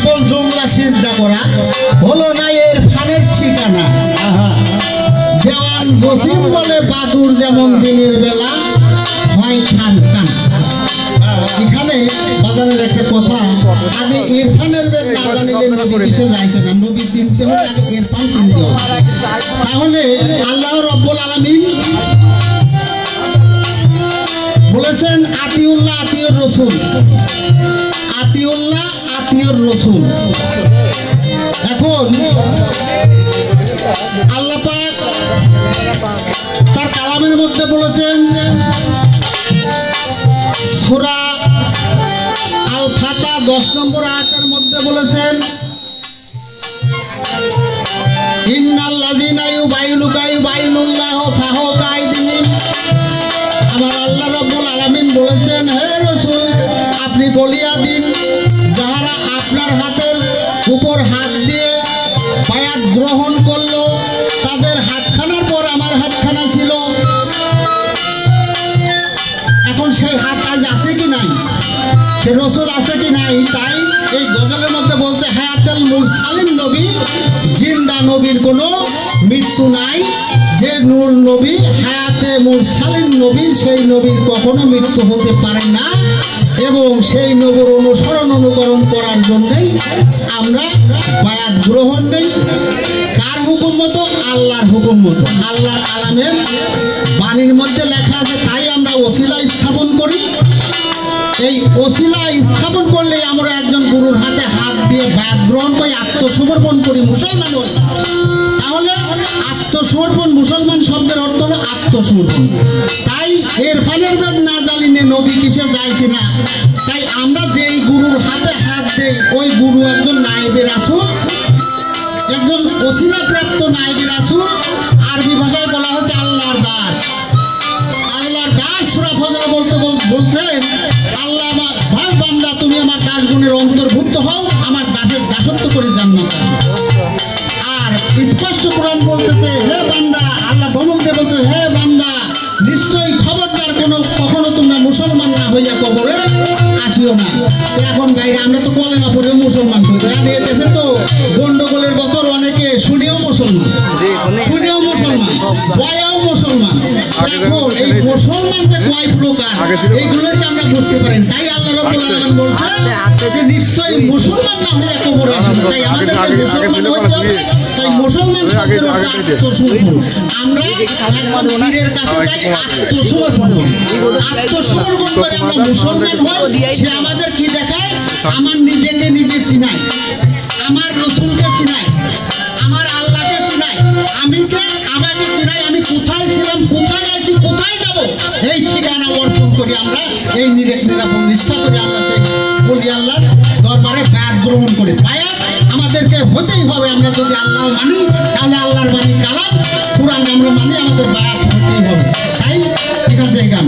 কেবল জুমলা সিজদা করা হলো না ইরফানের ঠিকানা। দেওয়ান জসিম বলে বাদুর যেমন দিনের বেলা হয় খান খান। এখানে বাজারের একটা কথা, আগে ইরফানের বেদ না জানিলে নবী কিসে যাইছে না, নবী চিনতে হলে আগে ইরফান চিনতে হবে। তাহলে আল্লাহ রাব্বুল আলামিন বলেছেন আতিউল্লাহ আতিউর রাসূল, আতিউল্লাহ আতিউর রাসূল। এখন আল্লাহ পাক তার কালামের মধ্যে বলেছেন সূরা আল ফাতা 10 নম্বর আয়াতের মধ্যে বলেছেন ইন্নাল্লাযিনা ইউবাইনুকা ইউবাইনুল্লাহু ফাওকা আইদিহিম। আমার আল্লাহ রাব্বুল আলামিন বলেছেন হে রাসূল আপনি বলিয়া দিন যাহারা আপনার হাতের উপর হাত দিয়ে বায়াত গ্রহণ করলো তাদের হাতখানার পর আমার হাতখানা ছিল, এখন সেই হাত আজ আছে কি নাই, সে রাসূল আছে কি নাই। তাই এই গজলের মধ্যে বলছে হায়াতুল মুরসালিন নবী, জিন্দা নবীর কোনো মৃত্যু নাই। যে নূর নবী হায়াতে মুরসালিন নবী, সেই নবীর কখনো মৃত্যু হতে পারে না এবং সেই নবীর অনুসরণ অনুকরণ করার জন্যই আমরা বায়াত গ্রহণ নেই। কার হুকুম মতো? আল্লাহর হুকুম মতো। আল্লাহর কালামের বাণীর মধ্যে লেখা আছে, তাই আমরা ওসিলা স্থাপন করি। এই ওসিলা স্থাপন করলে আমরা একজন গুরুর হাতে হাত দিয়ে বায়াত গ্রহণ করি, আত্মসমর্পণ করি, মুসলমান হই। তাহলে আত্মসমর্পণ, মুসলমান শব্দের অর্থ হলো আত্মসমর্পণ। তাই ইরফানের বেদ না জানিলে নবী কিসে যাইছে না। তাই আমরা যেই গুরুর হাতে হাত দেই ওই গুরু একজন নায়েবে রাসূল, একজন ওসিলা প্রাপ্ত নায়েবে রাসূল। আরবি ভাষায় বলা হচ্ছে আল্লাহর দাস। আল্লাহর দাস সূরা ফজরে বলছেন আল্লাহ ভাই বান্দা তুমি আমার দাসগণের অন্তর্ভুক্ত হও, আমার দাসের দাসত্ব করে জান্নাত আসো। আর স্পষ্ট কোরআন বলতেছে হে বান্দা, আল্লাহ ধমক দিয়ে বলছে হে বান্দা নিশ্চয়ই খবরদার কখনো তোমরা মুসলমান না হইয়া কবরে আসিও না। এখন গাইরে আমরা তো বলে না পড়েও মুসলমান হইব, আর এই দেশে তো গন্ডগোলের বছর অনেকে শুনেও মুসলমান, শুনেও মুসলমান, বয়াও মুসলমান। এখন এই মুসলমান যে কয় প্রকার এইগুলোই তো আমরা বুঝতে পারি। তাই আল্লাহ রাব্বুল আলামিন বলছে যে নিশ্চয়ই মুসলমান না হইয়া কবরে আসিও। তাই আমাদেরকে মুসলমান হইতে হবে। তাই মুসলমান শব্দের অর্থ আত্মসমর্পণ। আমরা একজন পীরের কাছে যাই আত্মসমর্পণ করি, আত্মসমর্পণ করে আমরা মুসলমান হই। সে আমাদের কি দেখায়? আমার নিজেকে নিজে চিনাই, আমার রাসূলকে চিনাই, আমার আল্লাহকে চিনাই, আমি কে আমাকে চিনাই, আমি কোথায় ছিলাম, কোথায় আছি, কোথায় যাব, এই ঠিকানা অর্পণ করি। আমরা এই নিরাপদ নিষ্ঠা করে আমরা সেই বলি আল্লাহর দরবারে বায়াত গ্রহণ করি। বায়াত আমাদেরকে হতেই হবে। আমরা যদি আল্লাহ মানি তাহলে আল্লাহর বাণী কালাম কুরআন আমরা মানি, আমাদের বায়াত হতেই হবে। তাই এখান থেকে গান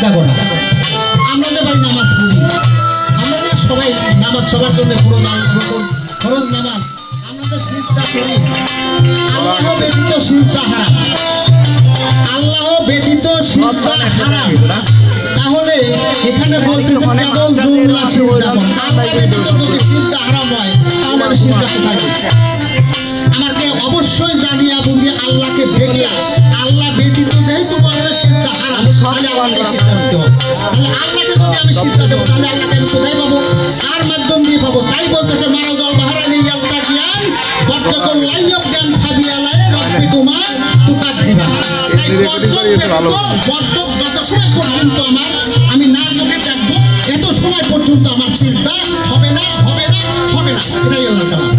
সিজদা করা। আমরা যে ভাই নামাজ পড়ি, আমরা না সবাই নামাজ সবার জন্য ফরজ নামাজ, আমরা যে সিজদা করি, আল্লাহ ব্যতীত সিজদা হারাম, আল্লাহ ব্যতীত সিজদা হারাম। তাহলে এখানে বলতেছে কেবল জুমলা সিজদা কর, আল্লাহ ব্যতীত যদি সিজদা হারাম হয় তাহলে আমি সিজদা কোথায় করি? আমাকে অবশ্যই জানিয়া বুঝি আল্লাহকে দেখে, আল্লাহ ব্যতীত যেহেতু বলছে সিজদা হারাম, তাহলে আল্লাহকে সিজদা দিতে হবে। তাহলে আল্লাহকে যদি আমি সিজদা দেবো তাহলে আল্লাহকে আমি কোথায় পাবো, কার মাধ্যম দিয়ে পাবো? তাই বলতেছে মারাজল বাহারানি ইয়ালতা জ্ঞান বর্জকল লাইয়ব জ্ঞান খাবিয়ালায়ে রব্বিকুমা তুকাজ্জিবা। তাই বর্জক যত সময় পর্যন্ত আমি না চোখে দেখবো, এত সময় পর্যন্ত আমার সিজদা হবে না, হবে না, হবে না। এটাই আল্লাহ তাআলা।